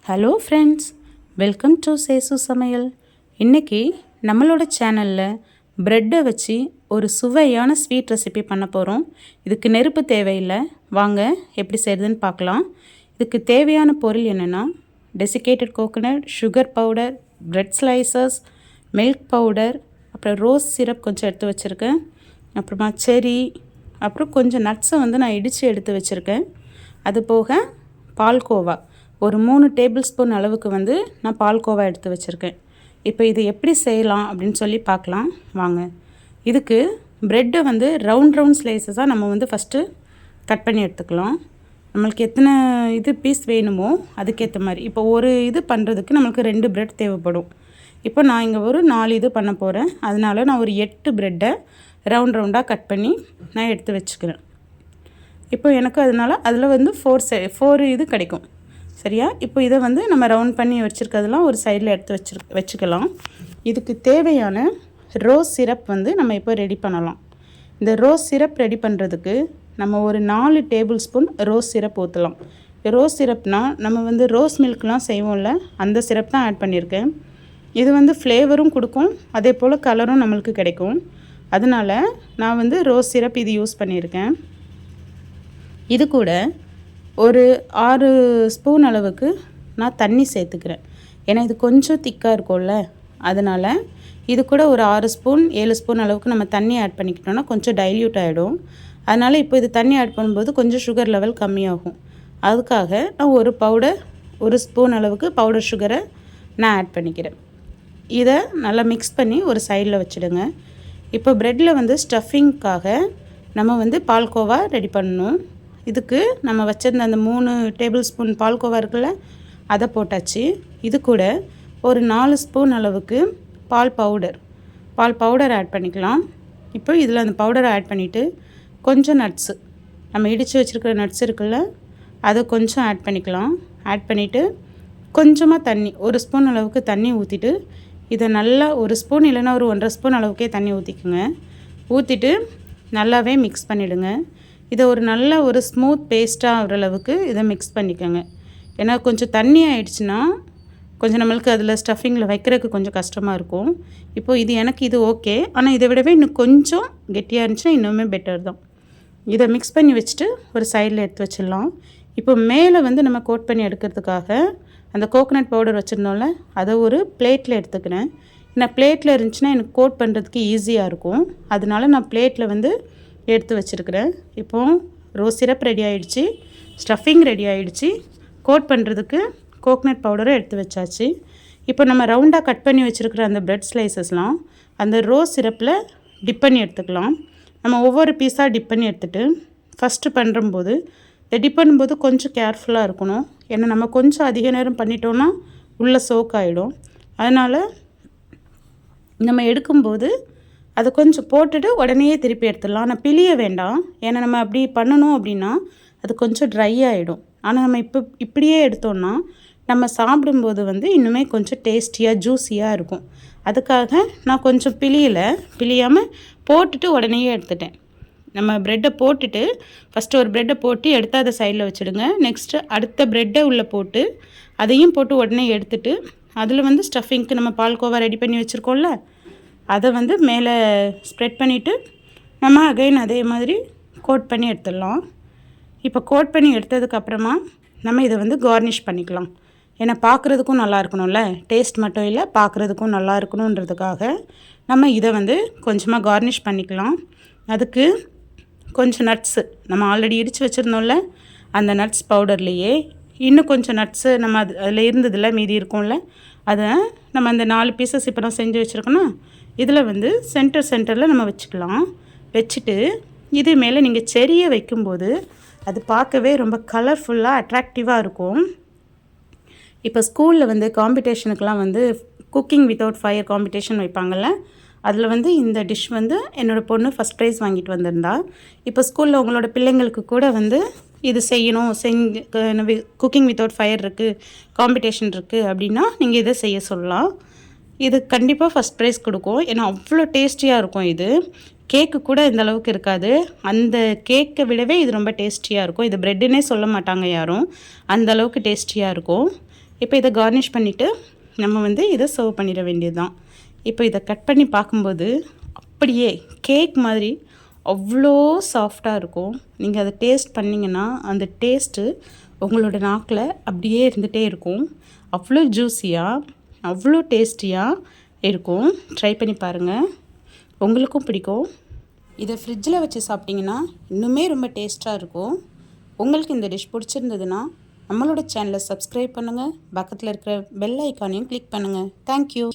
Hello friends, welcome to சேசு சமையல். இன்றைக்கி நம்மளோட சேனலில் ப்ரெட்டை வச்சு ஒரு சுவையான ஸ்வீட் ரெசிபி பண்ண போகிறோம். இதுக்கு நெருப்பு தேவையில்லை. வாங்க எப்படி செய்கிறதுன்னு பார்க்கலாம். இதுக்கு தேவையான பொருள் என்னென்னா desiccated coconut, sugar powder, bread slices, milk powder, அப்புறம் ரோஸ் சிரப் கொஞ்சம் எடுத்து வச்சுருக்கேன், அப்புறமா செரி, அப்புறம் கொஞ்சம் நட்ஸை நான் இடித்து எடுத்து வச்சுருக்கேன். அது போக பால்கோவா ஒரு 3 டேபிள் ஸ்பூன் அளவுக்கு நான் பால்கோவா எடுத்து வச்சுருக்கேன். இப்போ இது எப்படி செய்யலாம் அப்படின்னு சொல்லி பார்க்கலாம் வாங்க. இதுக்கு ப்ரெட்டை ரவுண்ட் ஸ்லைசஸாக நம்ம ஃபஸ்ட்டு கட் பண்ணி எடுத்துக்கலாம். நம்மளுக்கு எத்தனை பீஸ் வேணுமோ அதுக்கேற்ற மாதிரி. இப்போ ஒரு பண்ணுறதுக்கு நம்மளுக்கு 2 ப்ரெட் தேவைப்படும். இப்போ நான் இங்கே ஒரு 4 பண்ண போகிறேன். அதனால நான் ஒரு 8 ப்ரெட்டை ரவுண்டாக கட் பண்ணி நான் எடுத்து வச்சுக்கிறேன். இப்போ எனக்கு அதில் 4 கிடைக்கும். சரியா? இப்போ இதை நம்ம ரவுண்ட் பண்ணி வச்சுருக்கிறதெல்லாம் ஒரு சைடில் எடுத்து வச்சுக்கலாம். இதுக்கு தேவையான ரோஸ் சிரப் நம்ம இப்போ ரெடி பண்ணலாம். இந்த ரோஸ் சிரப் ரெடி பண்ணுறதுக்கு நம்ம ஒரு 4 டேபிள் ஸ்பூன் ரோஸ் சிரப் ஊற்றலாம். ரோஸ் சிரப்னால் நம்ம ரோஸ் மில்க்லாம் செய்வோம்ல, அந்த சிரப் தான் ஆட் பண்ணியிருக்கேன். இது ஃப்ளேவரும் கொடுக்கும், அதே போல் கலரும் நம்மளுக்கு கிடைக்கும். அதனால் நான் ரோஸ் சிரப் இது யூஸ் பண்ணியிருக்கேன். இது கூட ஒரு 6 ஸ்பூன் அளவுக்கு நான் தண்ணி சேர்த்துக்கிறேன். ஏன்னா இது கொஞ்சம் திக்காக இருக்கும்ல, அதனால் இது கூட ஒரு 6 ஸ்பூன் 7 ஸ்பூன் அளவுக்கு நம்ம தண்ணி ஆட் பண்ணிக்கிட்டோன்னா கொஞ்சம் டைல்யூட் ஆகிடும். அதனால் இப்போ இது தண்ணி ஆட் பண்ணும்போது கொஞ்சம் சுகர் லெவல் கம்மியாகும். அதுக்காக நான் ஒரு ஸ்பூன் அளவுக்கு பவுடர் சுகரை நான் ஆட் பண்ணிக்கிறேன். இதை நல்லா மிக்ஸ் பண்ணி ஒரு சைடில் வச்சுடுங்க. இப்போ ப்ரெட்டில் ஸ்டஃபிங்க்காக நம்ம பால்கோவா ரெடி பண்ணணும். இதுக்கு நம்ம வச்சிருந்த அந்த 3 டேபிள் ஸ்பூன் பால்கோவா இருக்குல்ல, அதை போட்டாச்சு. இது கூட ஒரு 4 ஸ்பூன் அளவுக்கு பால் பவுடர் ஆட் பண்ணிக்கலாம். இப்போ இதில் அந்த பவுடரை ஆட் பண்ணிவிட்டு கொஞ்சம் நட்ஸு, நம்ம இடித்து வச்சுருக்கிற நட்ஸ் இருக்குல்ல, அதை கொஞ்சம் ஆட் பண்ணிக்கலாம். ஆட் பண்ணிவிட்டு கொஞ்சமாக தண்ணி, 1 ஸ்பூன் அளவுக்கு தண்ணி ஊற்றிட்டு இதை நல்லா 1 ஸ்பூன் இல்லைன்னா ஒரு 1.5 ஸ்பூன் அளவுக்கே தண்ணி ஊற்றிக்குங்க. ஊற்றிட்டு நல்லாவே மிக்ஸ் பண்ணிவிடுங்க. இதை ஒரு ஸ்மூத் பேஸ்ட்டாக ஆகிற அளவுக்கு இதை மிக்ஸ் பண்ணிக்கோங்க. ஏன்னா கொஞ்சம் தண்ணி ஆகிடுச்சுன்னா கொஞ்சம் நம்மளுக்கு அதில் ஸ்டஃபிங்கில் வைக்கிறதுக்கு கொஞ்சம் கஷ்டமாக இருக்கும். இப்போது எனக்கு இது ஓகே, ஆனால் இதை விடவே இன்னும் கொஞ்சம் கெட்டியாக இருந்துச்சுன்னா இன்னுமே பெட்டர் தான். இதை மிக்ஸ் பண்ணி வச்சுட்டு ஒரு சைடில் எடுத்து வச்சிடலாம். இப்போ மேலே நம்ம கோட் பண்ணி எடுக்கிறதுக்காக அந்த கோகோனட் பவுடர் வச்சுருந்தோம்ல, அதை ஒரு பிளேட்டில் எடுத்துக்கிறேன். நான் பிளேட்டில் இருந்துச்சுன்னா எனக்கு கோட் பண்ணுறதுக்கு ஈஸியாக இருக்கும். அதனால நான் பிளேட்டில் எடுத்து வச்சுருக்கிறேன். இப்போது ரோஸ் சிரப் ரெடி ஆகிடுச்சு, ஸ்டஃபிங் ரெடி ஆகிடுச்சு, கோட் பண்ணுறதுக்கு கோகோனட் பவுடரும் எடுத்து வச்சாச்சு. இப்போ நம்ம ரவுண்டாக கட் பண்ணி வச்சுருக்கிற அந்த ப்ரெட் ஸ்லைசஸ்லாம் அந்த ரோஸ் சிரப்பில் டிப் பண்ணி எடுத்துக்கலாம். நம்ம ஒவ்வொரு பீஸாக டிப் பண்ணி எடுத்துகிட்டு ஃபஸ்ட்டு பண்ணும்போது இதை டிப் பண்ணும்போது கொஞ்சம் கேர்ஃபுல்லாக இருக்கணும். ஏன்னா நம்ம கொஞ்சம் அதிக நேரம் பண்ணிட்டோன்னா உள்ளே சோக் ஆகிடும். அதனால் நம்ம எடுக்கும்போது அதை கொஞ்சம் போட்டுட்டு உடனே திருப்பி எடுத்துடலாம். ஆனால் பிழிய வேண்டாம். ஏன்னா நம்ம அப்படி பண்ணணும் அப்படின்னா அது கொஞ்சம் ட்ரை ஆகிடும். ஆனால் நம்ம இப்படியே எடுத்தோன்னா நம்ம சாப்பிடும்போது இன்னுமே கொஞ்சம் டேஸ்டியாக ஜூஸியாக இருக்கும். அதுக்காக நான் கொஞ்சம் பிழியாமல் போட்டுட்டு உடனே எடுத்துட்டேன். நம்ம ப்ரெட்டை போட்டுட்டு ஃபஸ்ட்டு ஒரு ப்ரெட்டை போட்டு எடுத்து அதை சைடில் வச்சுடுங்க. நெக்ஸ்ட்டு அடுத்த ப்ரெட்டை உள்ளே போட்டு அதையும் போட்டு உடனே எடுத்துட்டு அதில் ஸ்டஃபிங்க்கு நம்ம பால்கோவா ரெடி பண்ணி வச்சுருக்கோம்ல, அதை மேலே ஸ்ப்ரெட் பண்ணிவிட்டு நம்ம அகைன் அதே மாதிரி கோட் பண்ணி எடுத்துடலாம். இப்போ கோட் பண்ணி எடுத்ததுக்கப்புறமா நம்ம இதை கார்னிஷ் பண்ணிக்கலாம். ஏன்னா பார்க்குறதுக்கும் நல்லா இருக்கணும்ல, டேஸ்ட் மட்டும் இல்லை பார்க்குறதுக்கும் நல்லா இருக்கணுன்றதுக்காக நம்ம இதை கொஞ்சமாக கார்னிஷ் பண்ணிக்கலாம். அதுக்கு கொஞ்சம் நட்ஸு நம்ம ஆல்ரெடி இடித்து வச்சுருந்தோம்ல, அந்த நட்ஸ் பவுடர்லேயே இன்னும் கொஞ்சம் நட்ஸு நம்ம அதில் இருந்ததில்ல மீதி இருக்கும்ல, அதை நம்ம அந்த 4 பீசஸ் இப்போ நான் செஞ்சு வச்சுருக்கோன்னா இதில் சென்டரில் நம்ம வச்சுக்கலாம். வச்சுட்டு இது மேலே நீங்கள் செரியை வைக்கும்போது அது பார்க்கவே ரொம்ப கலர்ஃபுல்லாக அட்ராக்டிவாக இருக்கும். இப்போ ஸ்கூலில் காம்படிஷனுக்கெலாம் குக்கிங் வித்தவுட் ஃபயர் காம்படிஷன் வைப்பாங்கள்ல, அதில் இந்த டிஷ் என்னோடய பொண்ணு ஃபஸ்ட் ப்ரைஸ் வாங்கிட்டு வந்திருந்தா. இப்போ ஸ்கூலில் உங்களோட பிள்ளைங்களுக்கு கூட இது செய்யணும், குக்கிங் வித்தவுட் ஃபயர் இருக்குது, காம்படிஷன் இருக்குது அப்படின்னா நீங்கள் இதை செய்ய சொல்லலாம். இது கண்டிப்பாக ஃபஸ்ட் ப்ரைஸ் கொடுக்கும். ஏன்னா அவ்வளோ டேஸ்டியாக இருக்கும். இது கேக்கு கூட இந்த அளவுக்கு இருக்காது. அந்த கேக்கை விடவே இது ரொம்ப டேஸ்டியாக இருக்கும். இது ப்ரெட்டுன்னே சொல்ல மாட்டாங்க யாரும், அந்த அளவுக்கு டேஸ்டியாக இருக்கும். இப்போ இதை கார்னிஷ் பண்ணிவிட்டு நம்ம வந்து இதை சர்வ் பண்ணிட வேண்டியது தான். இப்போ இதை கட் பண்ணி பார்க்கும்போது அப்படியே கேக் மாதிரி அவ்வளோ சாஃப்டாக இருக்கும். நீங்கள் அதை டேஸ்ட் பண்ணிங்கன்னா அந்த டேஸ்ட்டு உங்களோட நாக்கில் அப்படியே இருந்துகிட்டே இருக்கும். அவ்வளோ ஜூஸியாக அவ்வளோ டேஸ்டியாக இருக்கும். ட்ரை பண்ணி பாருங்கள், உங்களுக்கும் பிடிக்கும். இதை ஃப்ரிட்ஜில் வச்சு சாப்பிட்டிங்கன்னா இன்னுமே ரொம்ப டேஸ்ட்டாக இருக்கும். உங்களுக்கு இந்த டிஷ் பிடிச்சிருந்ததுன்னா நம்மளோட சேனலை சப்ஸ்கிரைப் பண்ணுங்கள், பக்கத்தில் இருக்கிற பெல் ஐக்கானையும் கிளிக் பண்ணுங்கள். தேங்க்யூ.